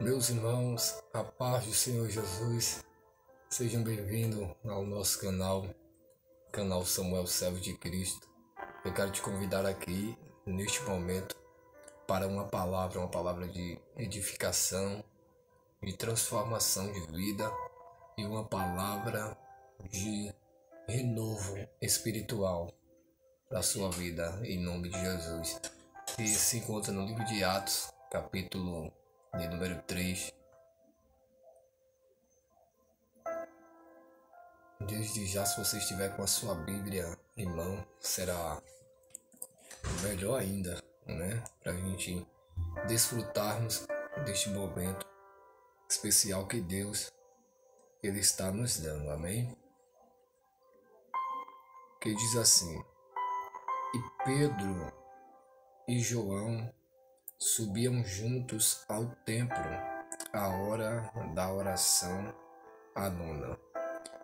Meus irmãos, a paz do Senhor Jesus, sejam bem-vindos ao nosso canal Samuel Servo de Cristo. Eu quero te convidar aqui, neste momento, para uma palavra de edificação, de transformação de vida e uma palavra de renovo espiritual para a sua vida, em nome de Jesus. E se encontra no livro de Atos, capítulo de número 3. Desde já, se você estiver com a sua Bíblia em mão, será melhor ainda, né? Para a gente desfrutarmos deste momento especial que Deus ele está nos dando, amém? Que diz assim: E Pedro e João subiam juntos ao templo à hora da oração, a nona.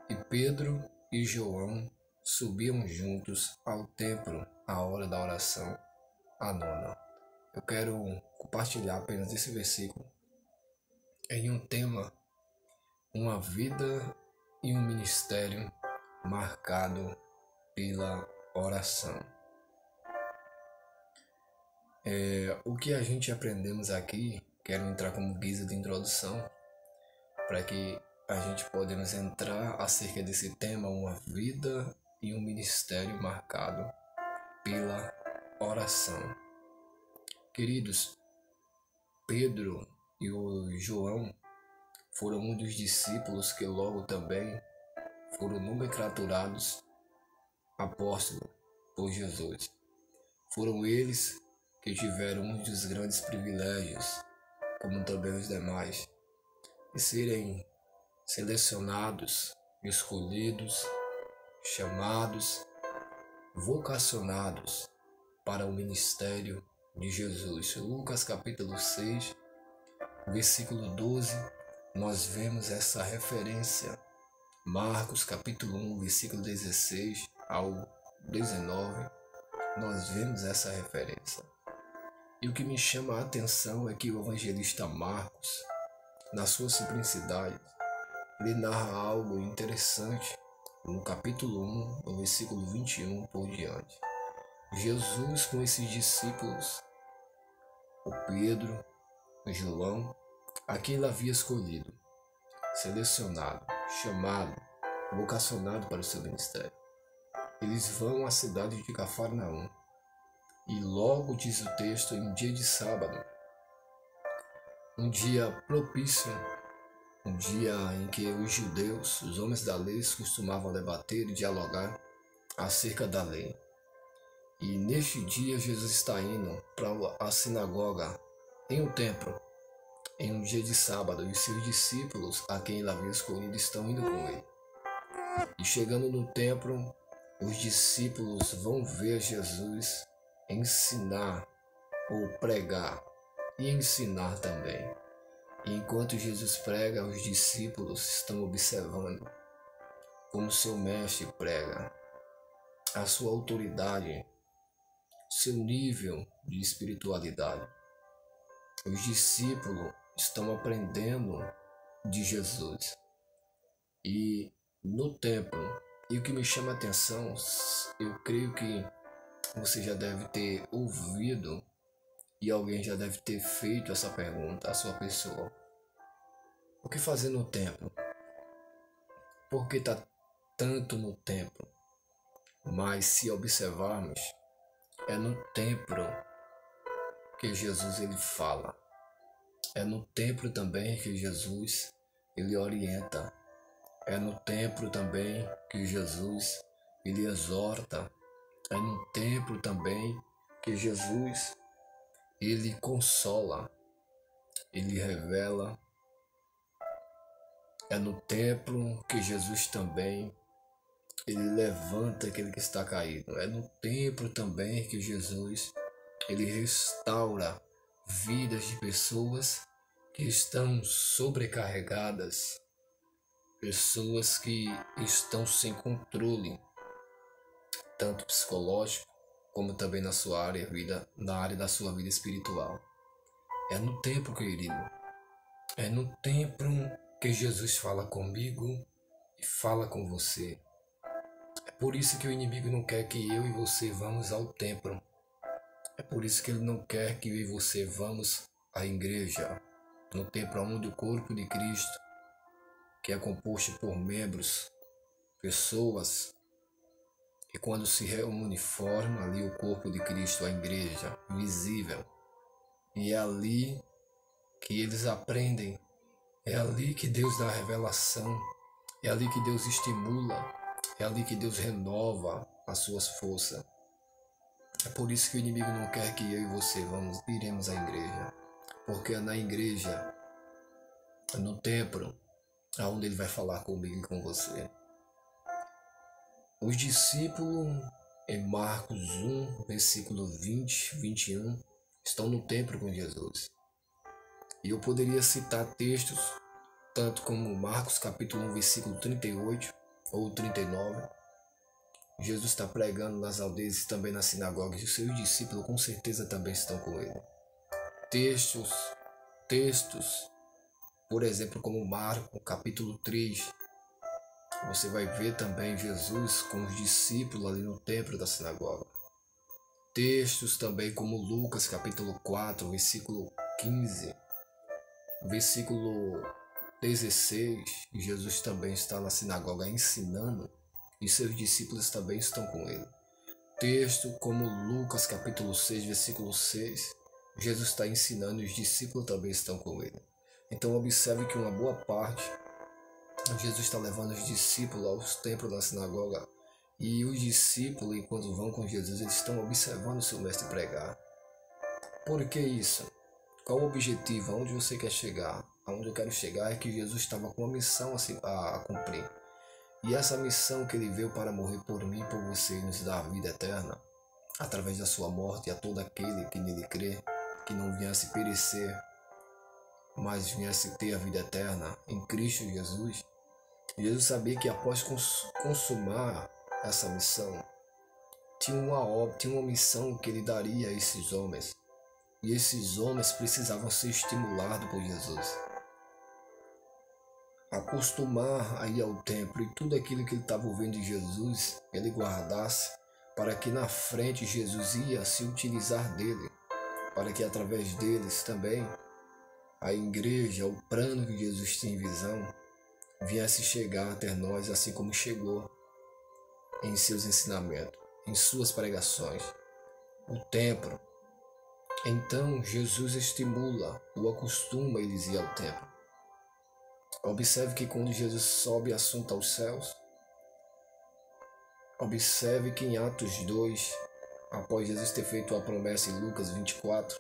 E Pedro e João subiam juntos ao templo à hora da oração, a nona. Eu quero compartilhar apenas esse versículo em um tema, uma vida e um ministério marcado pela oração. O que a gente aprendemos aqui, quero entrar como guisa de introdução, para que a gente podemos entrar acerca desse tema, uma vida e um ministério marcado pela oração. Queridos, Pedro e o João foram um dos discípulos que logo também foram nomenclaturados apóstolos por Jesus. Foram eles que tiveram um dos grandes privilégios, como também os demais, de serem selecionados, escolhidos, chamados, vocacionados para o ministério de Jesus. Lucas capítulo 6, versículo 12, nós vemos essa referência. Marcos capítulo 1, versículo 16 ao 19, nós vemos essa referência. E o que me chama a atenção é que o evangelista Marcos, na sua simplicidade, ele narra algo interessante no capítulo 1, no versículo 21 por diante. Jesus com esses discípulos, o Pedro, o João, a quem ele havia escolhido, selecionado, chamado, vocacionado para o seu ministério. Eles vão à cidade de Cafarnaum e logo diz o texto, em um dia de sábado, um dia propício, um dia em que os judeus, os homens da lei, costumavam debater e dialogar acerca da lei. E neste dia Jesus está indo para a sinagoga, em um templo, em um dia de sábado, e seus discípulos, a quem ele havia escolhido, estão indo com ele. E chegando no templo, os discípulos vão ver Jesus ensinar ou pregar e ensinar também. E enquanto Jesus prega, os discípulos estão observando como seu mestre prega, a sua autoridade, seu nível de espiritualidade. Os discípulos estão aprendendo de Jesus. E no templo, e o que me chama a atenção, eu creio que você já deve ter ouvido e alguém já deve ter feito essa pergunta à sua pessoa. O que fazer no templo? Por que está tanto no templo? Mas se observarmos, é no templo que Jesus ele fala. É no templo também que Jesus ele orienta. É no templo também que Jesus ele exorta. É no templo também que Jesus ele consola, ele revela. É no templo que Jesus também ele levanta aquele que está caído. É no templo também que Jesus ele restaura vidas de pessoas que estão sobrecarregadas, pessoas que estão sem controle, tanto psicológico como também na área da sua vida espiritual. É no templo, querido, É no templo que Jesus fala comigo e fala com você. É por isso que o inimigo não quer que eu e você vamos ao templo. É por isso que ele não quer que eu e você vamos à igreja, no templo onde o corpo de Cristo, que é composto por membros, pessoas, e quando se reúne forma ali o corpo de Cristo, a igreja, visível. E é ali que eles aprendem, é ali que Deus dá a revelação, é ali que Deus estimula, é ali que Deus renova as suas forças. É por isso que o inimigo não quer que eu e você iremos à igreja. Porque é na igreja, no templo, aonde ele vai falar comigo e com você. Os discípulos, em Marcos 1, versículo 20, 21, estão no templo com Jesus. E eu poderia citar textos, tanto como Marcos capítulo 1, versículo 38 ou 39. Jesus está pregando nas aldeias e também nas sinagogas, e os seus discípulos com certeza também estão com ele. Textos, por exemplo, como Marcos capítulo 3, você vai ver também Jesus com os discípulos ali no templo da sinagoga. Textos também como Lucas capítulo 4, versículo 15, versículo 16, Jesus também está na sinagoga ensinando e seus discípulos também estão com ele. Texto como Lucas capítulo 6, versículo 6, Jesus está ensinando e os discípulos também estão com ele. Então observe que uma boa parte, Jesus está levando os discípulos aos templos da sinagoga e os discípulos, enquanto vão com Jesus, eles estão observando o seu mestre pregar. Por que isso? Qual o objetivo? Aonde você quer chegar? Aonde eu quero chegar é que Jesus estava com uma missão a cumprir. E essa missão que ele veio para morrer por mim e por você e nos dar a vida eterna, através da sua morte, a todo aquele que nele crê, que não viesse perecer, mas viesse ter a vida eterna em Cristo Jesus. Jesus sabia que após consumar essa missão, tinha uma missão que ele daria a esses homens. E esses homens precisavam ser estimulados por Jesus. Acostumar a ir ao templo e tudo aquilo que ele estava ouvindo de Jesus, ele guardasse, para que na frente Jesus ia se utilizar dele, para que através deles também a igreja, o plano que Jesus tinha em visão, viesse chegar até nós, assim como chegou em seus ensinamentos, em suas pregações. O templo. Então Jesus estimula, o acostuma eles ir ao templo. Observe que quando Jesus sobe assunto aos céus, observe que em Atos 2, após Jesus ter feito a promessa em Lucas 24,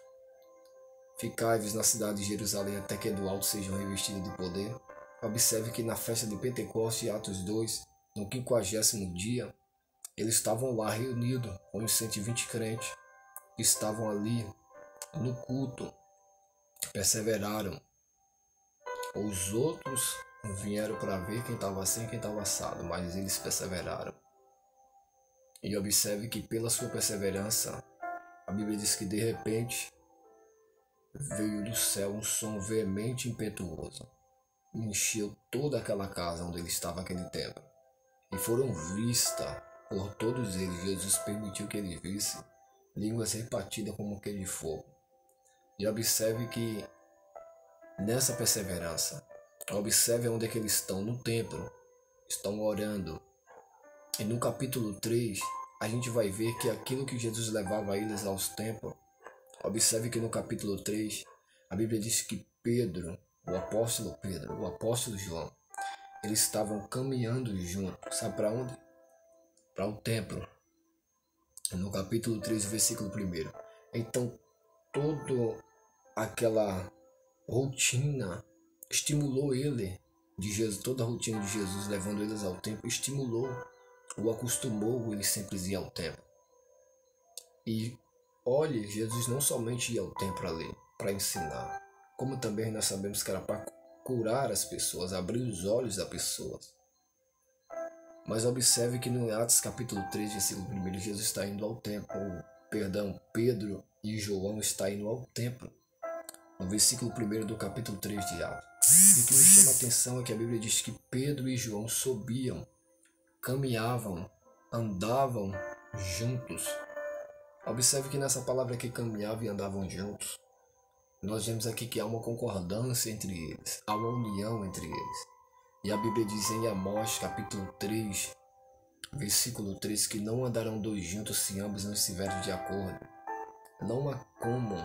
ficai-vos na cidade de Jerusalém até que do alto sejam revestidos de poder. Observe que na festa de Pentecostes, Atos 2, no 50º dia, eles estavam lá reunidos com os 120 crentes que estavam ali no culto, perseveraram. Os outros vieram para ver quem estava assim e quem estava assado, mas eles perseveraram. E observe que pela sua perseverança, a Bíblia diz que de repente veio do céu um som veemente e impetuoso, e encheu toda aquela casa onde ele estava aquele templo. E foram vistas por todos eles. Jesus permitiu que eles vissem línguas repartidas como que de fogo. E observe que nessa perseverança, observe onde é que eles estão, no templo, estão orando. E no capítulo 3, a gente vai ver que aquilo que Jesus levava eles aos templos, observe que no capítulo 3, a Bíblia diz que Pedro, o apóstolo João, eles estavam caminhando juntos, sabe para onde? Para o templo. No capítulo 3, versículo 1. Então, toda aquela rotina estimulou ele de Jesus, toda a rotina de Jesus levando eles ao templo, estimulou, o acostumou ele sempre ir ao templo. E olhe, Jesus não somente ia ao templo ali para ensinar, como também nós sabemos que era para curar as pessoas, abrir os olhos das pessoas. Mas observe que no Atos capítulo 3, versículo 1, Jesus está indo ao templo, Pedro e João está indo ao templo. no versículo 1 do capítulo 3 de Atos. E o que me chama a atenção é que a Bíblia diz que Pedro e João subiam, caminhavam, andavam juntos. Observe que nessa palavra aqui, caminhavam e andavam juntos, nós vemos aqui que há uma concordância entre eles, há uma união entre eles. E a Bíblia diz em Amós capítulo 3, versículo 3, que não andarão dois juntos se ambos não estiverem de acordo. Não há como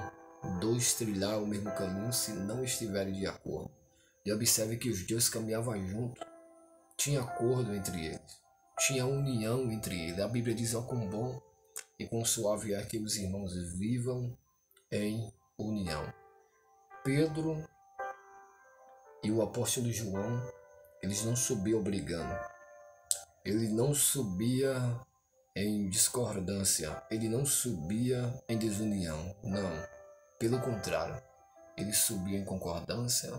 dois trilhar o mesmo caminho se não estiverem de acordo. E observe que os dois caminhavam juntos, tinha acordo entre eles, tinha união entre eles. A Bíblia diz: ó, quão bom e quão suave é que os irmãos vivam em união. Pedro e o apóstolo João, eles não subiam brigando, ele não subia em discordância, ele não subia em desunião, não, pelo contrário, ele subia em concordância,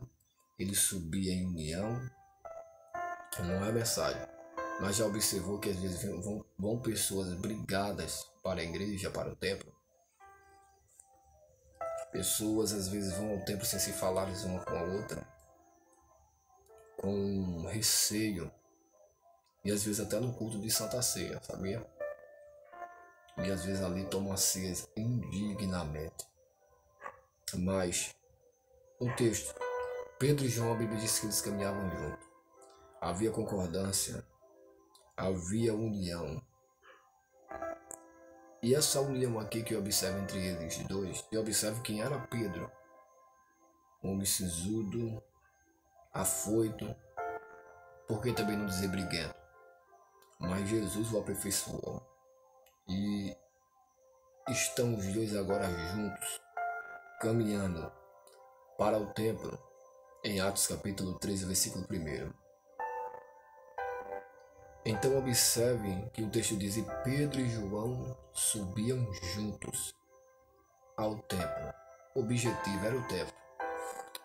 ele subia em união. Não é mensagem, mas já observou que às vezes vão pessoas brigadas para a igreja, para o templo? Pessoas às vezes vão ao templo sem se falar uma com a outra, com receio, e às vezes até no culto de Santa Ceia, sabia? E às vezes ali tomam as ceias indignamente. Mas, no texto, Pedro e João, a Bíblia diz que eles caminhavam juntos. Havia concordância, havia união. E essa união aqui que eu observo entre eles dois, eu observo quem era Pedro. Um homem sisudo, afoito, porque também não dizer briguento. Mas Jesus o aperfeiçoou. E estão os dois agora juntos, caminhando para o templo, em Atos capítulo 13, versículo 1. Então observem que o texto diz: e Pedro e João subiam juntos ao templo. O objetivo era o templo.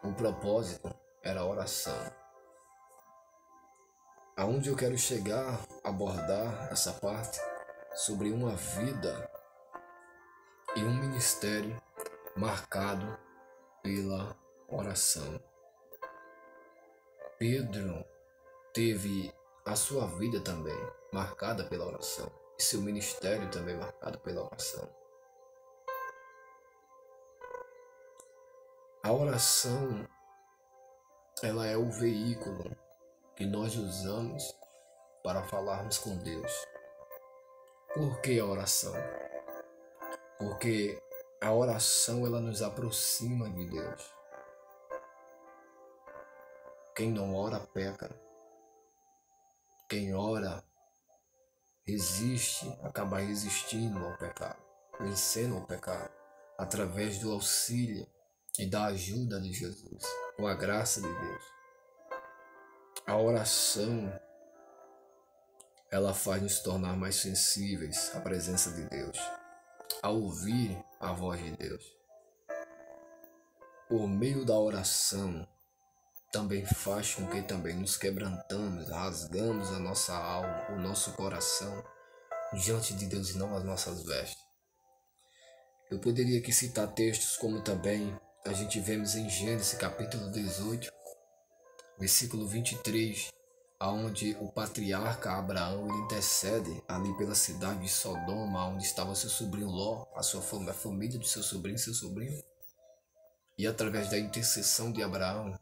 O propósito era a oração. Aonde eu quero chegar, abordar essa parte sobre uma vida e um ministério marcado pela oração. Pedro teve a sua vida também marcada pela oração, e seu ministério também marcado pela oração. A oração, ela é o veículo que nós usamos para falarmos com Deus. Por que a oração? Porque a oração, ela nos aproxima de Deus. Quem não ora peca. Quem ora resiste, acaba resistindo ao pecado, vencendo o pecado, através do auxílio e da ajuda de Jesus, com a graça de Deus. A oração, ela faz nos tornar mais sensíveis à presença de Deus, a ouvir a voz de Deus. Por meio da oração, também faz com que também nos quebrantamos, rasgamos a nossa alma, o nosso coração diante de Deus e não as nossas vestes. Eu poderia aqui citar textos como também a gente vemos em Gênesis capítulo 18, versículo 23, onde o patriarca Abraão ele intercede ali pela cidade de Sodoma, onde estava seu sobrinho Ló, a família do seu sobrinho, e através da intercessão de Abraão,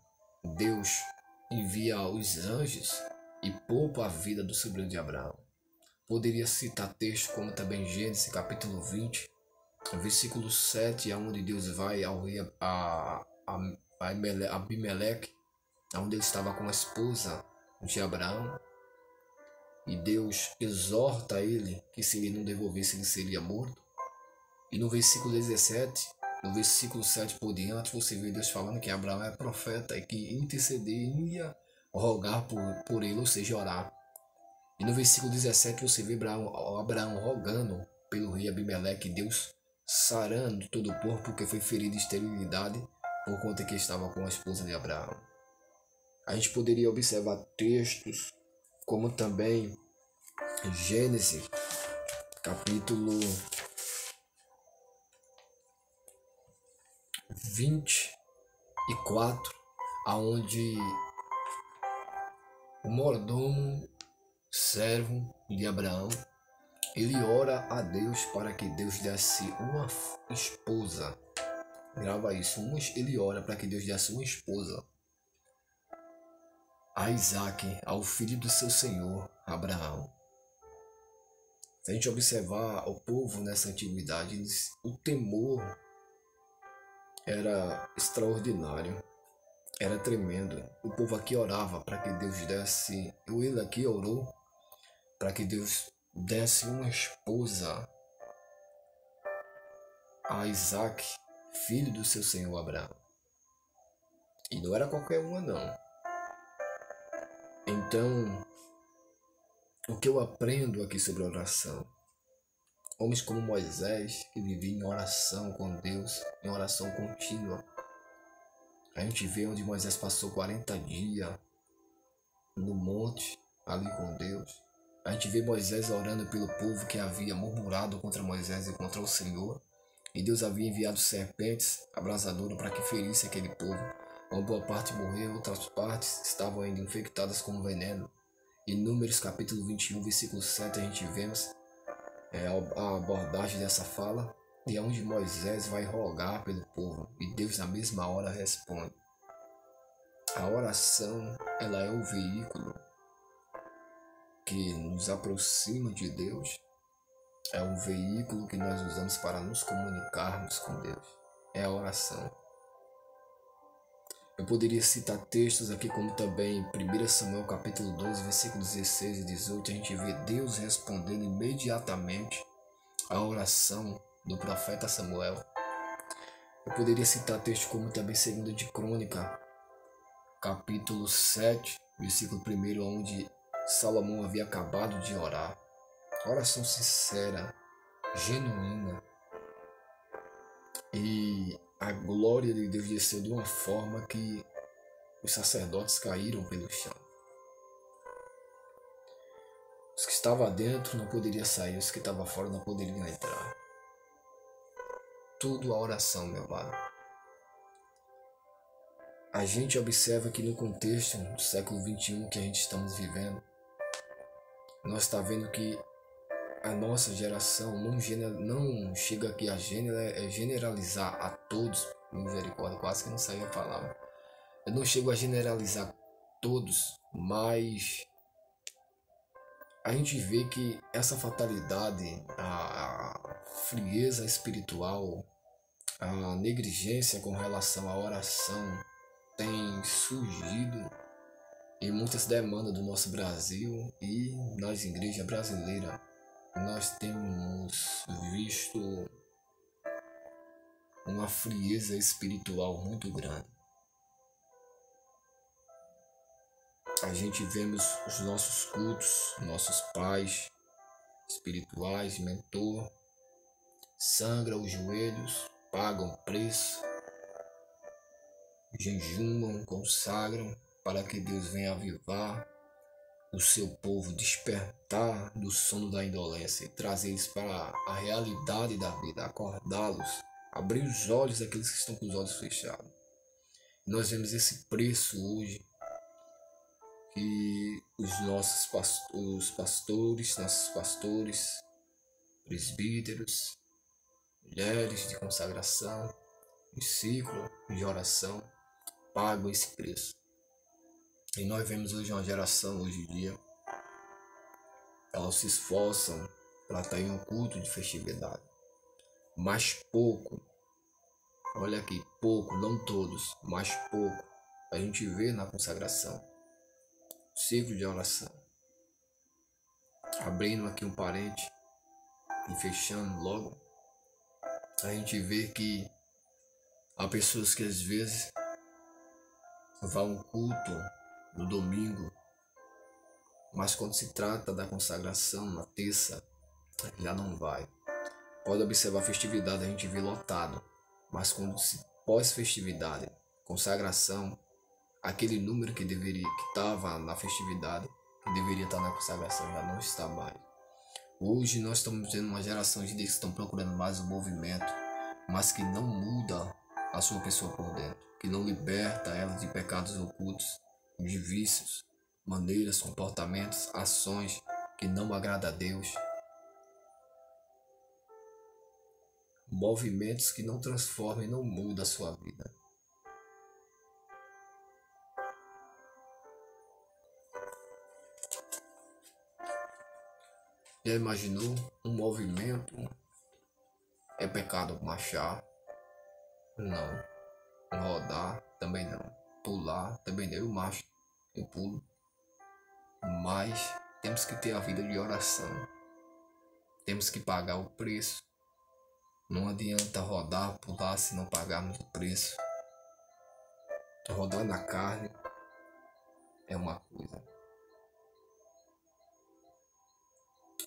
Deus envia os anjos e poupa a vida do sobrinho de Abraão. Poderia citar textos como também Gênesis capítulo 20, versículo 7, onde Deus vai ao rei Abimeleque, onde ele estava com a esposa de Abraão, e Deus exorta ele que se ele não devolvesse ele seria morto. E no versículo 17, no versículo 7 por diante, você vê Deus falando que Abraão é profeta e que intercederia, rogar por ele, ou seja, orar. E no versículo 17 você vê Abraão rogando pelo rei Abimeleque, Deus sarando todo o povo porque foi ferido de esterilidade por conta que estava com a esposa de Abraão. A gente poderia observar textos como também Gênesis capítulo 20, e 4, aonde o mordomo, servo de Abraão, ele ora a Deus para que Deus desse uma esposa. Grava isso. Ele ora para que Deus desse uma esposa a Isaac, ao filho do seu senhor, Abraão. Se a gente observar o povo nessa antiguidade, o temor era extraordinário, era tremendo. O povo aqui orava para que Deus desse, ele aqui orou para que Deus desse uma esposa a Isaac, filho do seu senhor Abraão. E não era qualquer uma, não. Então, o que eu aprendo aqui sobre oração? Homens como Moisés, que viviam em oração com Deus, em oração contínua. A gente vê onde Moisés passou 40 dias no monte, ali com Deus. A gente vê Moisés orando pelo povo que havia murmurado contra Moisés e contra o Senhor. E Deus havia enviado serpentes abrasadoras para que ferisse aquele povo. Uma boa parte morreu, outras partes estavam ainda infectadas com veneno. Em Números capítulo 21, versículo 7, a gente vemos a abordagem dessa fala, e é onde Moisés vai rogar pelo povo, e Deus na mesma hora responde. A oração, ela é o veículo que nos aproxima de Deus, é um veículo que nós usamos para nos comunicarmos com Deus, é a oração. Eu poderia citar textos aqui como também 1 Samuel capítulo 12, versículos 16 e 18, a gente vê Deus respondendo imediatamente a oração do profeta Samuel. Eu poderia citar textos como também 2 de Crônica, capítulo 7, versículo 1, onde Salomão havia acabado de orar. Oração sincera, genuína. E a glória de Deus desceu de uma forma que os sacerdotes caíram pelo chão. Os que estavam dentro não poderiam sair, os que estavam fora não poderiam entrar. Tudo a oração, meu amado. A gente observa que no contexto do século XXI que a gente estamos vivendo, nós estamos vendo que a nossa geração não chega aqui a generalizar a todos, misericórdia, quase que não saiu a palavra. Eu não chego a generalizar todos, mas a gente vê que essa fatalidade, a frieza espiritual, a negligência com relação à oração tem surgido em muitas demandas do nosso Brasil e nas igrejas brasileiras. Nós temos visto uma frieza espiritual muito grande. A gente vemos os nossos cultos, nossos pais espirituais, mentor, sangram os joelhos, pagam preço, jejumam, consagram para que Deus venha avivar o seu povo, despertar do sono da indolência e trazer eles para a realidade da vida, acordá-los, abrir os olhos daqueles que estão com os olhos fechados. Nós vemos esse preço hoje que os pastores, nossos pastores, presbíteros, mulheres de consagração, de ciclo, de oração, pagam esse preço. E nós vemos hoje uma geração, hoje em dia, elas se esforçam para estar em um culto de festividade. Mas pouco, olha aqui, pouco, não todos, mas pouco, a gente vê na consagração. Ciclo de oração. Abrindo aqui um parente e fechando logo, a gente vê que há pessoas que às vezes vão ao culto no domingo, mas quando se trata da consagração na terça, já não vai. Pode observar a festividade, a gente vê lotado, mas quando se pós-festividade, consagração, aquele número que estava na festividade, que deveria estar na consagração, já não está mais. Hoje nós estamos vendo uma geração de que estão procurando mais o movimento, mas que não muda a sua pessoa por dentro, que não liberta ela de pecados ocultos, de vícios, maneiras, comportamentos, ações que não agradam a Deus, movimentos que não transformam e não mudam a sua vida. Já imaginou um movimento? É pecado marchar? Não. Rodar? Também não. Pular? Também não. Eu marcho, eu pulo. Mas temos que ter a vida de oração. Temos que pagar o preço. Não adianta rodar, pular se não pagarmos o preço. Rodar na carne é uma coisa.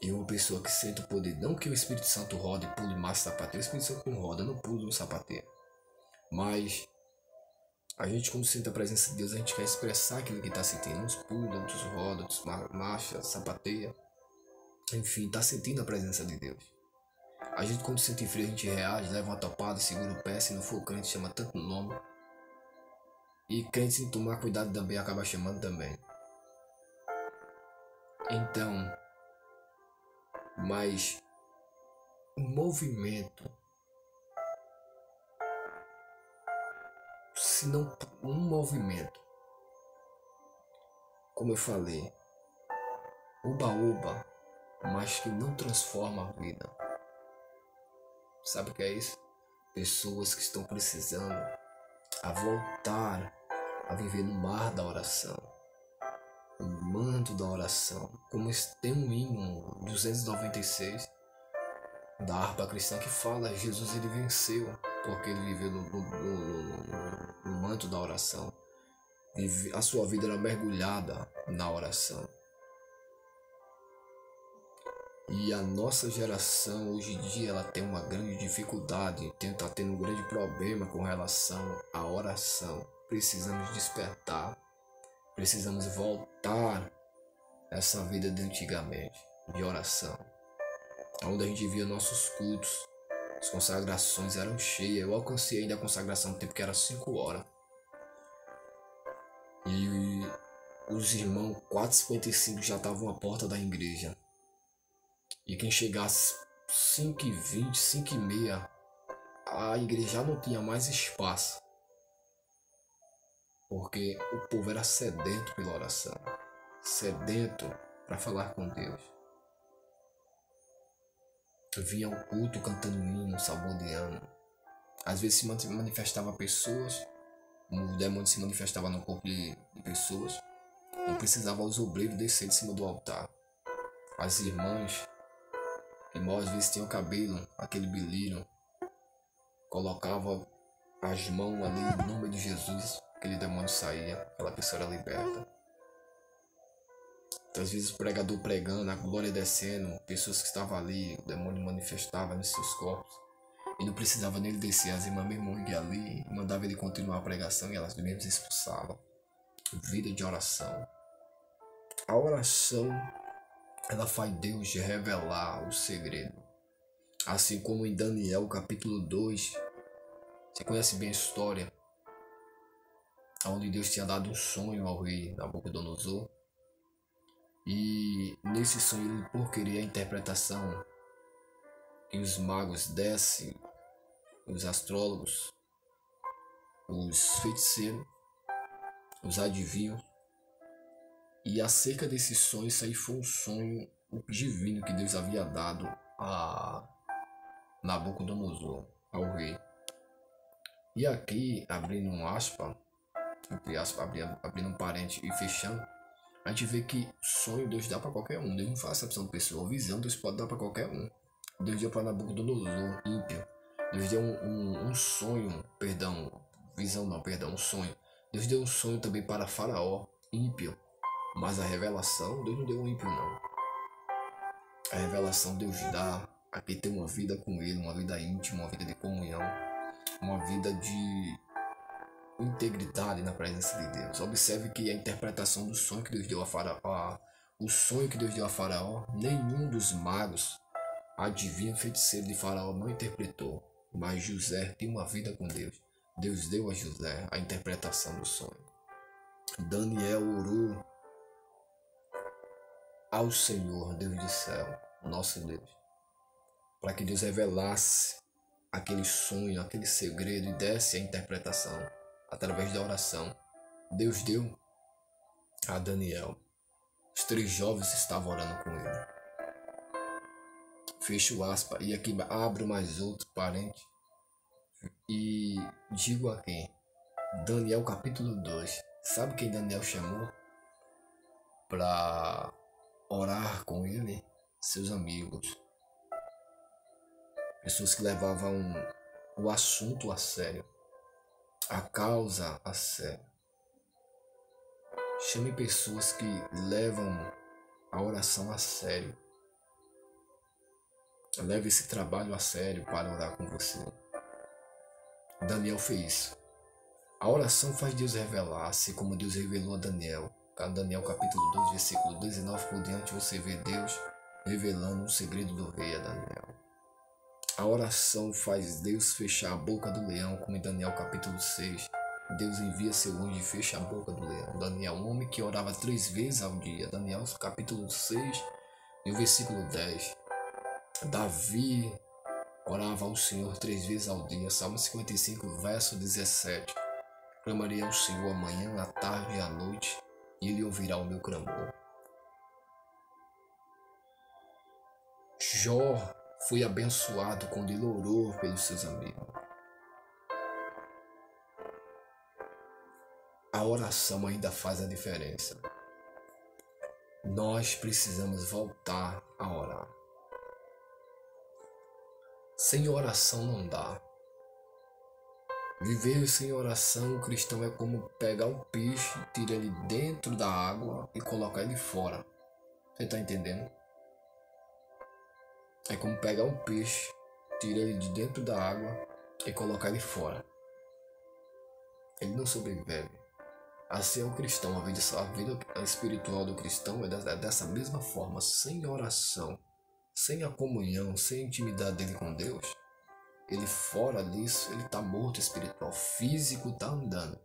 E uma pessoa que sente o poder, não que o Espírito Santo roda e pule mais sapateiro. O Espírito Santo não roda, não pula no sapateiro. Mas a gente, quando sente a presença de Deus, a gente quer expressar aquilo que está sentindo. Uns pulam, outros rodam, outros marcham, sapateia. Enfim, está sentindo a presença de Deus. A gente, quando sente frio, a gente reage, leva uma topada, segura o pé. Se não for crente, chama tanto nome. E crente, sem tomar cuidado também, acaba chamando também. Então, mas o movimento, se não um movimento, como eu falei, uba-uba, mas que não transforma a vida. Sabe o que é isso? Pessoas que estão precisando a voltar a viver no mar da oração, no manto da oração. Como tem um hino 296 da harpa cristã que fala: Jesus ele venceu porque ele viveu no manto da oração. A sua vida era mergulhada na oração. E a nossa geração hoje em dia ela tem uma grande dificuldade, está tendo um grande problema com relação à oração. Precisamos despertar, precisamos voltar a essa vida de antigamente, de oração, onde a gente via nossos cultos, as consagrações eram cheias. Eu alcancei ainda a consagração no tempo que era 5 horas. E os irmãos 4h55 já estavam à porta da igreja. E quem chegasse 5h20, 5h30, a igreja já não tinha mais espaço. Porque o povo era sedento pela oração. Sedento para falar com Deus. Vinha o culto cantando hino, salmodiando. Às vezes se manifestava pessoas, o demônio se manifestava no corpo de pessoas. Não precisava os obreiros descer de cima do altar. As irmãs, às vezes tinham cabelo, aquele bilírio, colocava as mãos ali no nome de Jesus, aquele demônio saía, aquela pessoa era liberta. Então, às vezes o pregador pregando, a glória descendo, pessoas que estavam ali, o demônio manifestava nos seus corpos. E não precisava nele descer, as irmãs mesmo iam ali, mandava ele continuar a pregação e elas mesmas expulsavam. Vida de oração. A oração, ela faz Deus revelar o segredo. Assim como em Daniel capítulo 2, você conhece bem a história, onde Deus tinha dado um sonho ao rei Nabucodonosor. E nesse sonho, ele, por querer a interpretação, que os magos descem, os astrólogos, os feiticeiros, os adivinhos. E acerca desse sonho, isso aí foi um sonho divino que Deus havia dado a Nabucodonosor, ao rei. E aqui, abrindo um aspa, abrindo um parente e fechando, a gente vê que sonho Deus dá para qualquer um. Deus não faz acepção de pessoa. Visão Deus pode dar para qualquer um. Deus deu para Nabucodonosor, ímpio. Deus deu um sonho, um sonho. Deus deu um sonho também para Faraó, ímpio. Mas a revelação, Deus não deu um ímpio não. A revelação Deus dá a quem tem uma vida com Ele, uma vida íntima, uma vida de comunhão, uma vida de integridade na presença de Deus. Observe que a interpretação do sonho que Deus deu a Faraó, nenhum dos magos, adivinho, feiticeiro de Faraó não interpretou. Mas José tem uma vida com Deus. Deus deu a José a interpretação do sonho. Daniel orou ao Senhor, Deus do céu, nosso Deus, para que Deus revelasse aquele sonho, aquele segredo e desse a interpretação através da oração. Deus deu a Daniel. Os 3 jovens estavam orando com ele. Fecho aspas, e aqui abro mais outro parente e digo aqui, Daniel capítulo 2. Sabe quem Daniel chamou para orar com ele? Seus amigos. Pessoas que levavam o assunto a sério, a causa a sério. Chame pessoas que levam a oração a sério. Leve esse trabalho a sério para orar com você. Daniel fez isso. A oração faz Deus revelar-se como Deus revelou a Daniel. Daniel capítulo 2, versículo 19 por diante, você vê Deus revelando o segredo do rei a Daniel. A oração faz Deus fechar a boca do leão, como em Daniel capítulo 6. Deus envia seu anjo e fecha a boca do leão. Daniel, um homem que orava 3 vezes ao dia. Daniel capítulo 6 e o versículo 10. Davi orava ao Senhor 3 vezes ao dia. Salmo 55, verso 17. Clamarei ao Senhor amanhã, à tarde e à noite, e Ele ouvirá o meu clamor. Jó foi abençoado quando ele orou pelos seus amigos. A oração ainda faz a diferença. Nós precisamos voltar a orar. Sem oração não dá. Viver sem oração, o cristão é como pegar um peixe, tirar ele dentro da água e colocar ele fora. Você está entendendo? É como pegar um peixe, tirar ele de dentro da água e colocar ele fora. Ele não sobrevive. Assim é o cristão. A vida espiritual do cristão é dessa mesma forma. Sem oração, sem a comunhão, sem a intimidade dele com Deus, ele fora disso, ele está morto espiritual. Físico está andando.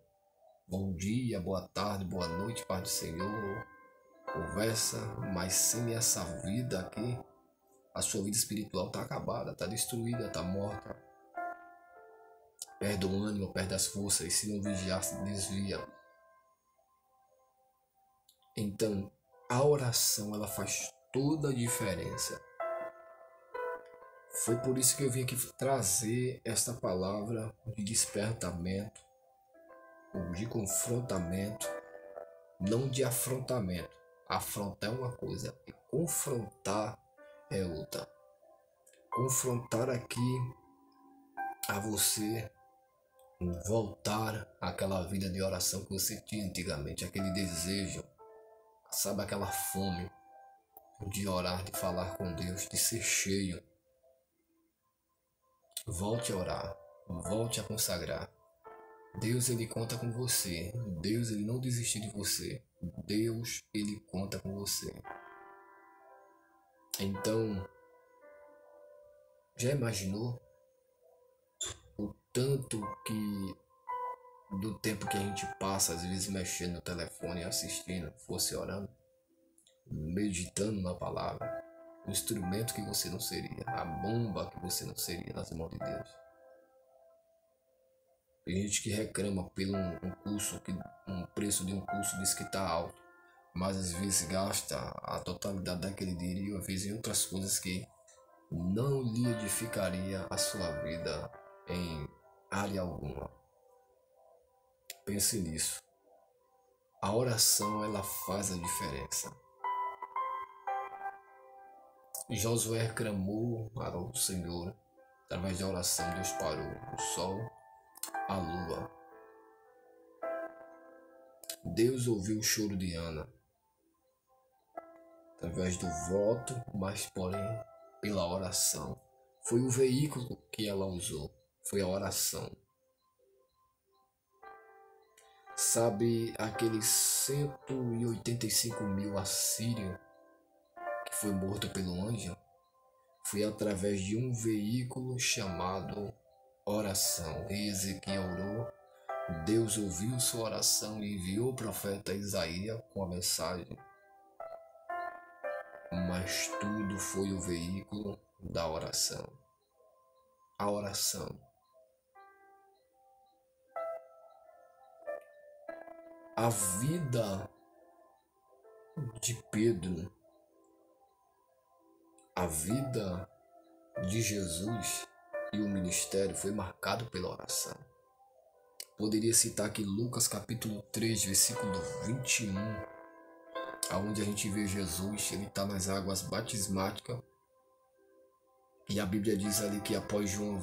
Bom dia, boa tarde, boa noite, Pai do Senhor. Conversa, mas sem essa vida aqui, a sua vida espiritual está acabada, está destruída, está morta. Perde o ânimo, perde as forças, e se não vigiar, se desvia. Então, a oração, ela faz toda a diferença. Foi por isso que eu vim aqui trazer esta palavra de despertamento, ou de confrontamento, não de afrontamento. Afrontar é uma coisa e confrontar é outra. Confrontar aqui a você voltar àquela vida de oração que você tinha antigamente, aquele desejo, sabe, aquela fome de orar, de falar com Deus, de ser cheio. Volte a orar, volte a consagrar. Deus, ele conta com você. Deus, ele não desistiu de você. Deus, ele conta com você. Então, já imaginou o tanto que do tempo que a gente passa, às vezes mexendo no telefone, assistindo, fosse orando, meditando na palavra? O instrumento que você não seria, a bomba que você não seria nas mãos de Deus. Tem gente que reclama pelo um preço de um curso, diz que está alto, mas às vezes gasta a totalidade daquele dinheiro, às vezes em outras coisas que não lhe edificaria a sua vida em área alguma. Pense nisso. A oração, ela faz a diferença. Josué clamou ao Senhor. Através da oração, Deus parou o sol, a lua. Deus ouviu o choro de Ana. Através do voto, mas porém pela oração. Foi o veículo que ela usou. Foi a oração. Sabe aqueles 185 mil assírios que foi morto pelo anjo? Foi através de um veículo chamado oração. Rei Ezequiel orou, Deus ouviu sua oração e enviou o profeta Isaías com a mensagem. Mas tudo foi o veículo da oração. A oração. A vida de Pedro, a vida de Jesus e o ministério foi marcado pela oração. Poderia citar aqui Lucas capítulo 3, versículo 21, onde a gente vê Jesus, ele está nas águas batismáticas, e a Bíblia diz ali que após João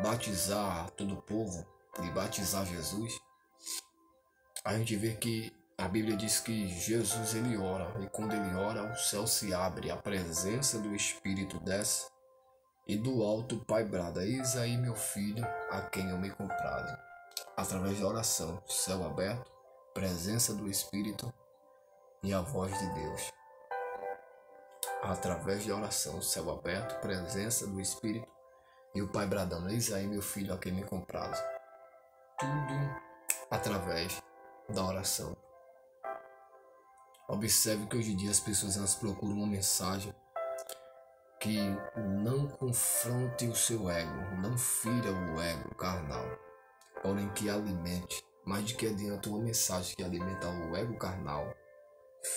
batizar todo o povo e batizar Jesus, a gente vê que a Bíblia diz que Jesus ele ora, e quando ele ora, o céu se abre, a presença do Espírito desce, e do alto o Pai brada: eis aí meu filho, a quem eu me comprazo. Através da oração, céu aberto, presença do Espírito e a voz de Deus. Através da oração, céu aberto, presença do Espírito e o Pai bradando: eis aí meu filho, a quem me comprazo. Tudo através da oração. Observe que hoje em dia as pessoas elas procuram uma mensagem que não confronte o seu ego, não fira o ego carnal, porém que alimente. Mais de que adianta uma mensagem que alimenta o ego carnal,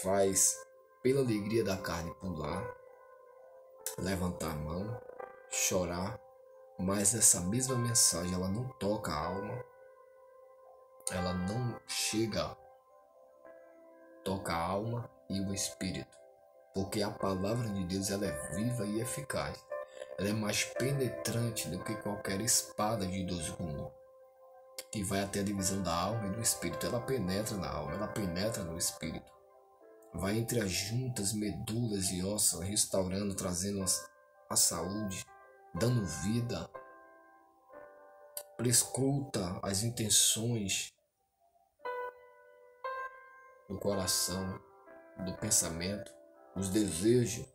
faz pela alegria da carne pular, levantar a mão, chorar, mas essa mesma mensagem ela não toca a alma, ela não chega, toca a alma e o espírito, porque a palavra de Deus ela é viva e eficaz, ela é mais penetrante do que qualquer espada de 2 gumes, que vai até a divisão da alma e do espírito. Ela penetra na alma, ela penetra no espírito, vai entre as juntas, medulas e ossos, restaurando, trazendo a saúde, dando vida, prescruta as intenções do coração, do pensamento, os desejos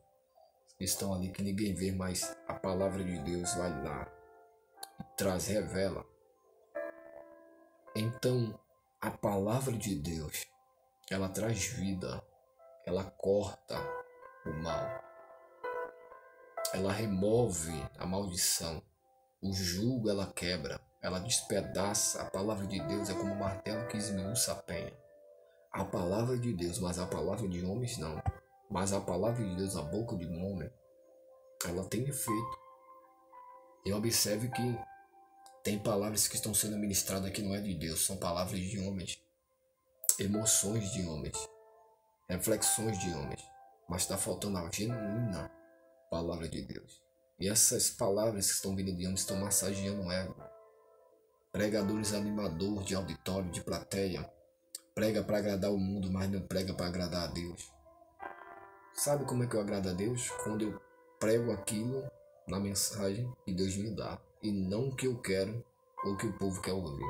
que estão ali que ninguém vê, mas a palavra de Deus vai lá e traz, revela. Então, a palavra de Deus, ela traz vida, ela corta o mal, ela remove a maldição, o jugo ela quebra, ela despedaça. A palavra de Deus é como um martelo que esmiuça a penha. A palavra de Deus, mas a palavra de homens não. Mas a palavra de Deus, a boca de um homem, ela tem efeito. E observe que tem palavras que estão sendo ministradas que não é de Deus, são palavras de homens, emoções de homens, reflexões de homens, mas está faltando a genuína palavra de Deus. E essas palavras que estão vindo de homens estão massageando o ego. Pregadores animadores de auditório, de plateia, prega para agradar o mundo, mas não prega para agradar a Deus. Sabe como é que eu agrado a Deus? Quando eu prego aquilo na mensagem que Deus me dá, e não o que eu quero ou o que o povo quer ouvir.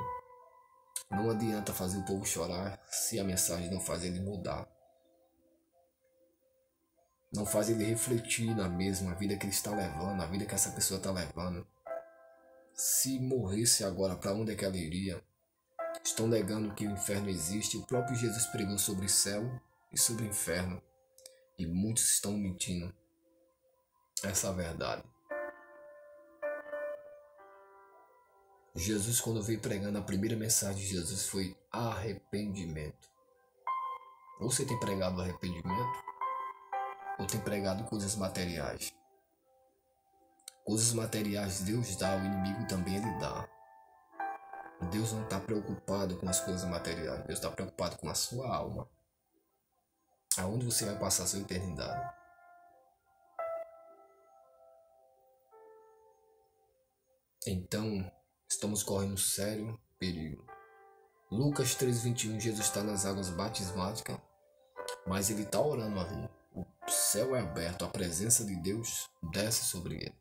Não adianta fazer o povo chorar se a mensagem não faz ele mudar, não faz ele refletir na mesma vida que ele está levando, a vida que essa pessoa está levando. Se morresse agora, para onde é que ela iria? Estão negando que o inferno existe. O próprio Jesus pregou sobre céu e sobre inferno, e muitos estão mentindo essa verdade. Jesus, quando veio pregando, a primeira mensagem de Jesus foi arrependimento. Você tem pregado arrependimento? Ou tem pregado coisas materiais? Coisas materiais Deus dá, o inimigo também ele dá. Deus não está preocupado com as coisas materiais, Deus está preocupado com a sua alma. Aonde você vai passar a sua eternidade? Então, estamos correndo sério perigo. Lucas 3:21, Jesus está nas águas batismáticas, mas ele está orando ali. O céu é aberto, a presença de Deus desce sobre ele.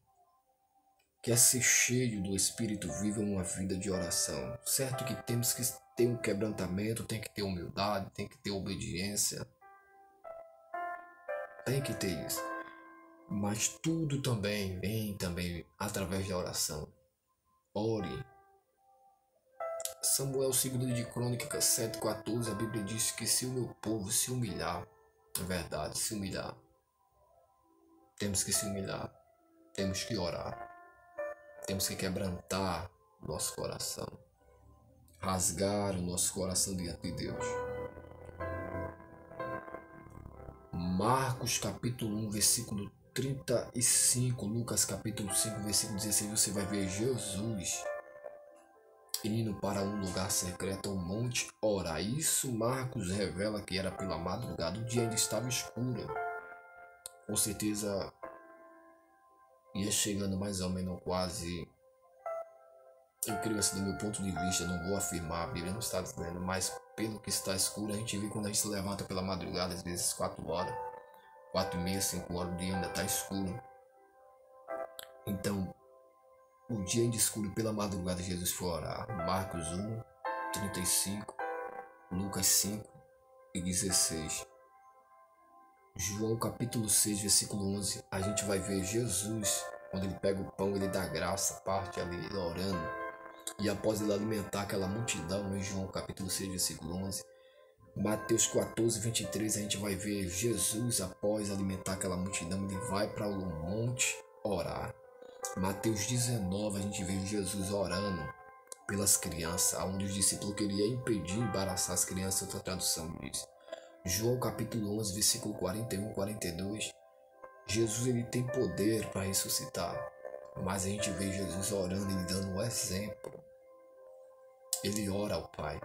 Quer ser cheio do Espírito, viva uma vida de oração. Certo que temos que ter um quebrantamento, tem que ter humildade, tem que ter obediência. Tem que ter isso. Mas tudo também vem através da oração. ore. Samuel 2 de Crônicas 7,14, a Bíblia diz que se o meu povo se humilhar, é verdade, se humilhar, temos que se humilhar, temos que orar, temos que quebrantar nosso coração, rasgar o nosso coração diante de Deus. Marcos capítulo 1, versículo 35, Lucas capítulo 5, versículo 16, você vai ver Jesus indo para um lugar secreto, ao monte, orar. Isso Marcos revela que era pela madrugada, o dia ainda estava escuro. Com certeza ia chegando mais ou menos quase, eu creio assim, do meu ponto de vista, não vou afirmar, a Bíblia não está dizendo, mas pelo que está escuro, a gente vê quando a gente se levanta pela madrugada, às vezes 4 horas, 4h30, 5 horas, o dia ainda está escuro. Então, o dia ainda escuro, pela madrugada, Jesus foi orar. Marcos 1, 35, Lucas 5 e 16. João capítulo 6, versículo 11, a gente vai ver Jesus, quando ele pega o pão, ele dá graça, parte ali, ele orando. E após ele alimentar aquela multidão, em João capítulo 6, versículo 11, Mateus 14, 23, a gente vai ver Jesus, após alimentar aquela multidão, ele vai para o monte orar. Mateus 19, a gente vê Jesus orando pelas crianças, onde os discípulos queriam impedir embaraçar as crianças, outra tradução diz. João capítulo 11, versículo 41, 42, Jesus ele tem poder para ressuscitar, mas a gente vê Jesus orando, ele dando um exemplo. Ele ora ao Pai.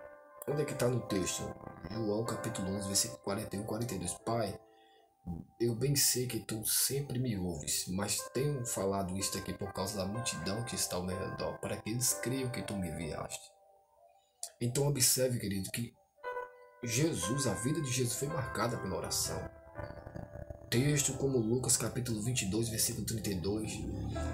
Onde é que está no texto? João capítulo 11, versículo 41, 42. Pai, eu bem sei que tu sempre me ouves, mas tenho falado isto aqui por causa da multidão que está ao meu redor, para que eles creiam que tu me enviaste. Então observe, querido, que Jesus, a vida de Jesus foi marcada pela oração. Texto como Lucas capítulo 22, versículo 32,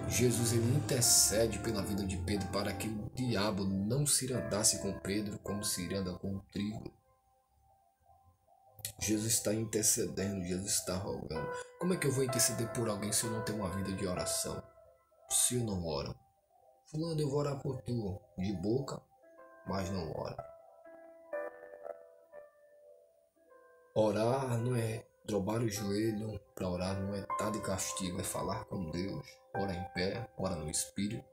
Jesus ele intercede pela vida de Pedro para que o diabo não se irandasse com Pedro como se iranda com o trigo. Jesus está intercedendo, Jesus está rogando. Como é que eu vou interceder por alguém se eu não tenho uma vida de oração? Se eu não oro? Fulano, eu vou orar por tu, de boca, mas não ora. Orar não é dobrar o joelho, para orar não é estar de castigo, é falar com Deus. Ora em pé, ora no Espírito.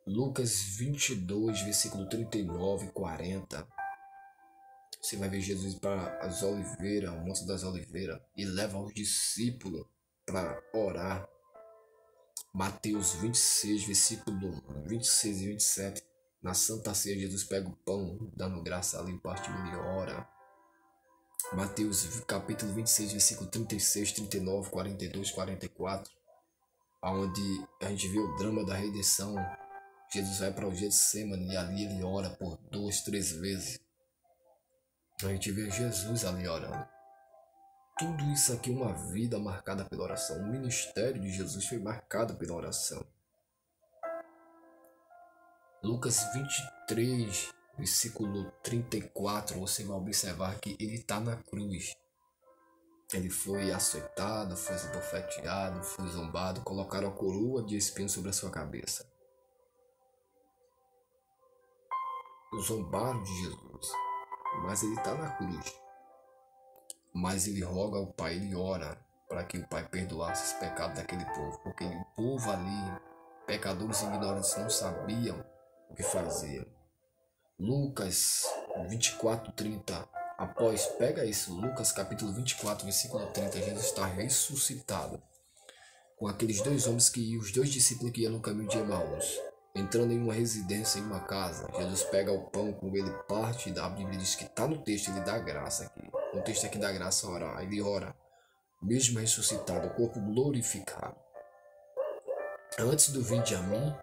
Lucas 22, versículo 39 e 40. Você vai ver Jesus para as oliveiras, o Monte das Oliveiras, e leva os discípulos para orar. Mateus 26, versículo 26 e 27. Na Santa Ceia, Jesus pega o pão, dando graça ali, partiu e ora. Mateus capítulo 26, versículo 36, 39, 42, 44. Onde a gente vê o drama da redenção. Jesus vai para o Getsemane e ali ele ora por 2, 3 vezes. A gente vê Jesus ali orando. Tudo isso aqui é uma vida marcada pela oração. O ministério de Jesus foi marcado pela oração. Lucas 23, versículo 34, você vai observar que ele está na cruz. Ele foi açoitado, foi esbofeteado, foi zombado, colocaram a coroa de espinhos sobre a sua cabeça. Zombaram de Jesus, mas ele está na cruz. Mas ele roga ao Pai, ele ora para que o Pai perdoasse os pecados daquele povo, porque o povo ali, pecadores ignorantes, não sabiam o que faziam. Lucas 24, 30. Após, pega isso, Lucas capítulo 24, versículo 30, Jesus está ressuscitado com aqueles 2 homens os 2 discípulos que iam no caminho de Emaús. Entrando em uma residência, em uma casa, Jesus pega o pão, com ele parte, a Bíblia diz que está no texto, ele dá graça aqui. O texto aqui dá graça a orar, ele ora, mesmo ressuscitado, o corpo glorificado. Antes do vinde a mim,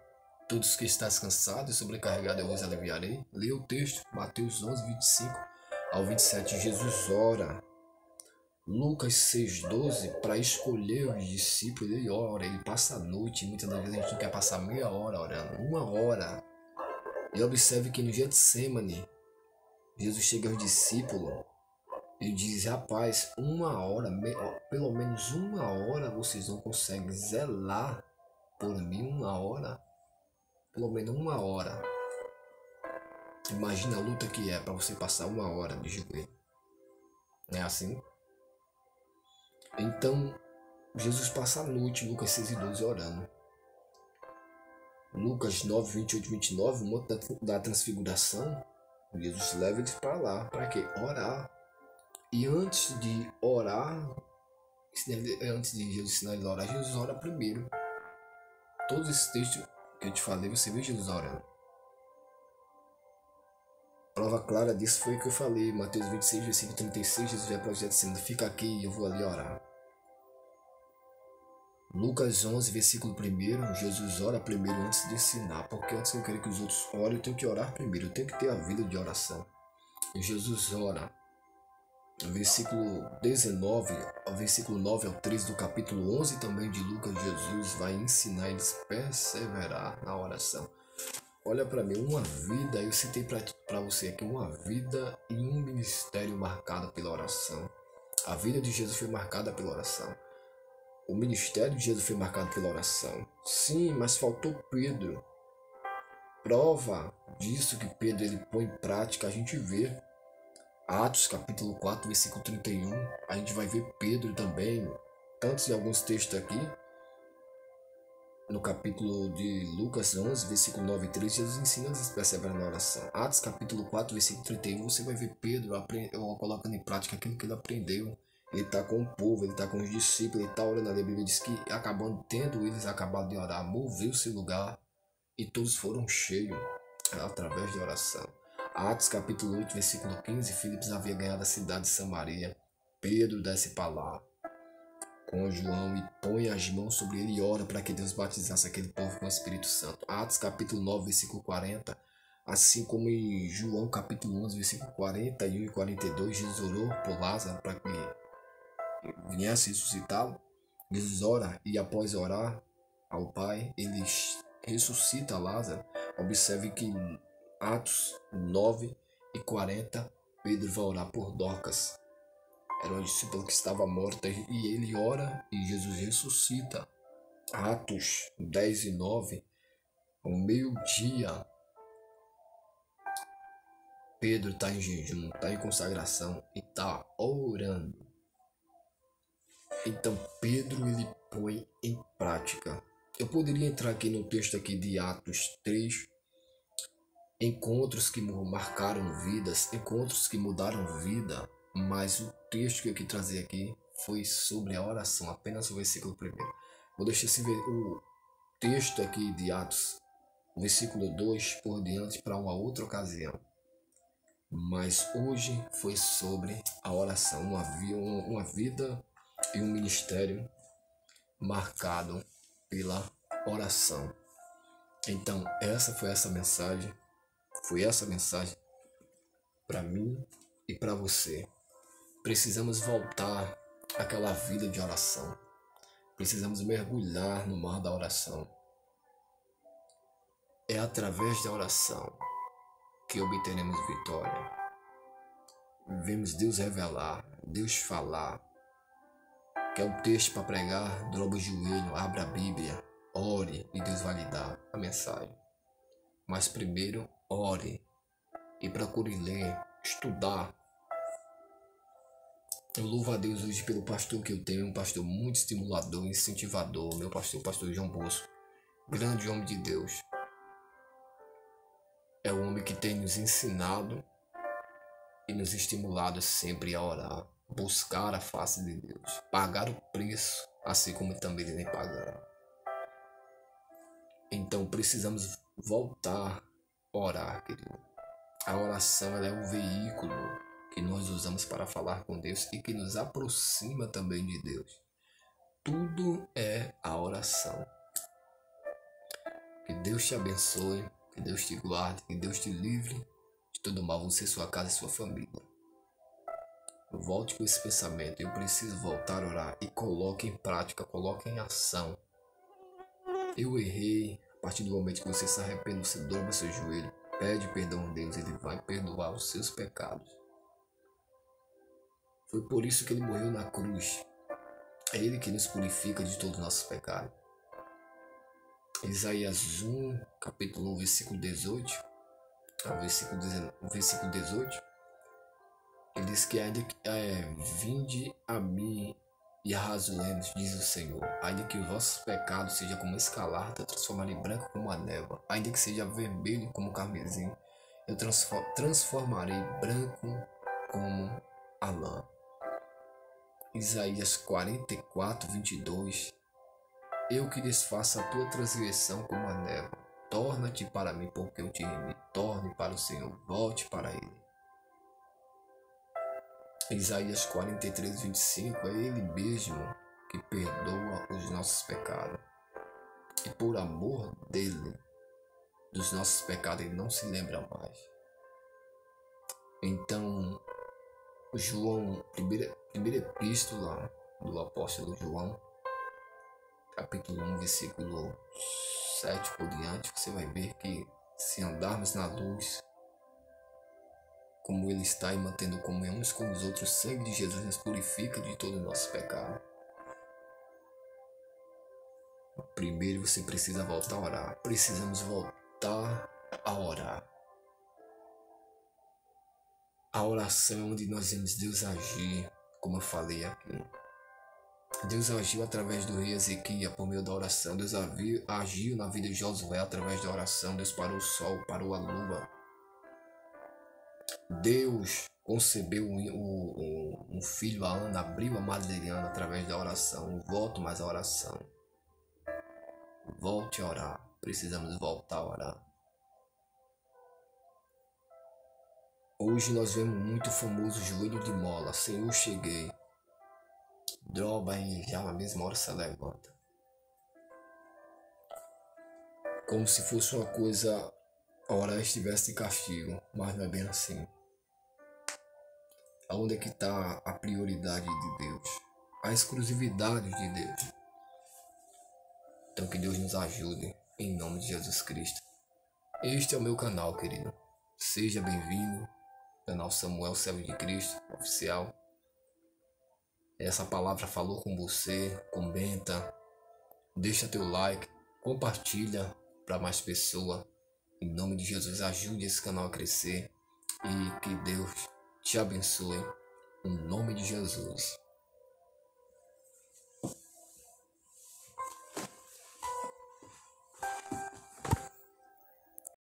todos que estás cansados e sobrecarregados eu vos aliviarei. Leia o texto, Mateus 11, 25 ao 27, Jesus ora. Lucas 6,12, para escolher os discípulos, ele ora, ele passa a noite, muitas das vezes a gente não quer passar meia hora orando, 1 hora. E observe que no Getsemane, Jesus chega aos discípulos e diz, rapaz, 1 hora, pelo menos 1 hora vocês não conseguem zelar por mim 1 hora, pelo menos 1 hora. Imagina a luta que é para você passar 1 hora de joelho. Não é assim? Então, Jesus passa a noite, Lucas 6:12, orando. Lucas 9, 28 e 29, o monte da transfiguração, Jesus leva eles para lá. Para quê? Orar. E antes de orar, antes de Jesus ensinar eles a orar, Jesus ora primeiro. Todos esses textos que eu te falei, você vê Jesus orando. Prova clara disso foi o que eu falei, Mateus 26, versículo 36, Jesus vai para o Getsemane, fica aqui e eu vou ali orar. Lucas 11, versículo 1, Jesus ora primeiro antes de ensinar, porque antes que eu quero que os outros orem, eu tenho que orar primeiro, eu tenho que ter a vida de oração. E Jesus ora, versículo 19, versículo 9 ao 13 do capítulo 11 também de Lucas, Jesus vai ensinar eles a perseverar na oração. Olha para mim, uma vida, eu citei para você aqui, uma vida e um ministério marcado pela oração. A vida de Jesus foi marcada pela oração. O ministério de Jesus foi marcado pela oração. Sim, mas faltou Pedro. Prova disso que Pedro ele põe em prática, a gente vê. Atos capítulo 4, versículo 31. A gente vai ver Pedro também. Tantos e alguns textos aqui. No capítulo de Lucas 11, versículo 9 e 13, Jesus ensina a perseverar na oração. Atos capítulo 4, versículo 31, você vai ver Pedro colocando em prática aquilo que ele aprendeu. Ele está com o povo, ele está com os discípulos, ele está orando ali. A Bíblia diz que tendo eles acabado de orar, moveu-se o lugar e todos foram cheios através da oração. Atos capítulo 8, versículo 15, Filipos havia ganhado a cidade de Samaria. Pedro desce para lá com João e põe as mãos sobre ele e ora para que Deus batizasse aquele povo com o Espírito Santo. Atos capítulo 9, versículo 40, assim como em João capítulo 11, versículo 41 e 42, Jesus orou por Lázaro para que viesse ressuscitá-lo. Jesus ora e após orar ao Pai, ele ressuscita Lázaro. Observe que em Atos 9 e 40, Pedro vai orar por Dorcas. Era uma discípula que estava morta e ele ora e Jesus ressuscita. Atos 10 e 9, ao meio-dia, Pedro está em jejum, está em consagração e está orando. Então Pedro ele põe em prática. Eu poderia entrar aqui no texto aqui de Atos 3, encontros que marcaram vidas, encontros que mudaram vida, mas o texto que eu quis trazer aqui foi sobre a oração, apenas o versículo 1. Vou deixar esse o texto aqui de Atos, o versículo 2 por diante para uma outra ocasião. Mas hoje foi sobre a oração, uma vida e um ministério marcado pela oração. Então, foi essa mensagem para mim e para você. Precisamos voltar àquela vida de oração. Precisamos mergulhar no mar da oração. É através da oração que obteremos vitória. Vemos Deus revelar, Deus falar. Quer um texto para pregar? Dobra o joelho, abra a Bíblia, ore e Deus vai lhe dar a mensagem. Mas primeiro, ore e procure ler, estudar. Eu louvo a Deus hoje pelo pastor que eu tenho, um pastor muito estimulador, incentivador, meu pastor, o pastor João Bosco, grande homem de Deus. É um homem que tem nos ensinado e nos estimulado sempre a orar, buscar a face de Deus, pagar o preço, assim como também ele vem pagando. Então precisamos voltar a orar, querido. A oração ela é um veículo que nós usamos para falar com Deus e que nos aproxima também de Deus. Tudo é a oração. Que Deus te abençoe, que Deus te guarde, que Deus te livre de todo mal, você, sua casa e sua família. Volte com esse pensamento, eu preciso voltar a orar e coloque em prática, coloque em ação. Eu errei, a partir do momento que você se arrepende, você dobra seu joelho, pede perdão a Deus, Ele vai perdoar os seus pecados. Foi por isso que Ele morreu na cruz. É Ele que nos purifica de todos os nossos pecados. Isaías 1, capítulo 1, versículo 18, ao versículo 18, ele diz que ainda que vinde a mim e arrazoemos, diz o Senhor, ainda que os vossos pecados sejam como escarlata, eu transformarei branco como a névoa, ainda que seja vermelho como o carmesim, eu transformarei branco como a lã. Isaías 44, 22, eu que desfaço a tua transgressão como a névoa, torna-te para mim porque eu te remi, torne para o Senhor, volte para ele. Isaías 43, 25, é ele mesmo que perdoa os nossos pecados. E por amor dele, dos nossos pecados, ele não se lembra mais. Então, João, primeira epístola do apóstolo João, capítulo 1, versículo 7 por diante, você vai ver que se andarmos na luz, como ele está e mantendo comunhão uns com os outros, o sangue de Jesus nos purifica de todo o nosso pecado. Primeiro você precisa voltar a orar. Precisamos voltar a orar. A oração é onde nós vemos Deus agir, como eu falei aqui. Deus agiu através do rei Ezequias por meio da oração. Deus agiu na vida de Josué através da oração. Deus parou o sol, parou a lua. Deus concebeu um filho, a Ana, abriu a Madeleine através da oração. Volto mais à oração. Volte a orar. Precisamos voltar a orar. Hoje nós vemos muito famoso joelho de mola. Senhor, cheguei. Droga e já na mesma hora se levanta. Como se fosse uma coisa, a orar estivesse de castigo. Mas não é bem assim. Aonde é que está a prioridade de Deus? A exclusividade de Deus. Então que Deus nos ajude, em nome de Jesus Cristo. Este é o meu canal, querido. Seja bem-vindo, canal Samuel Servo de Cristo, oficial. Essa palavra falou com você, comenta, deixa teu like, compartilha para mais pessoas. Em nome de Jesus, ajude esse canal a crescer e que Deus te abençoe. Em nome de Jesus.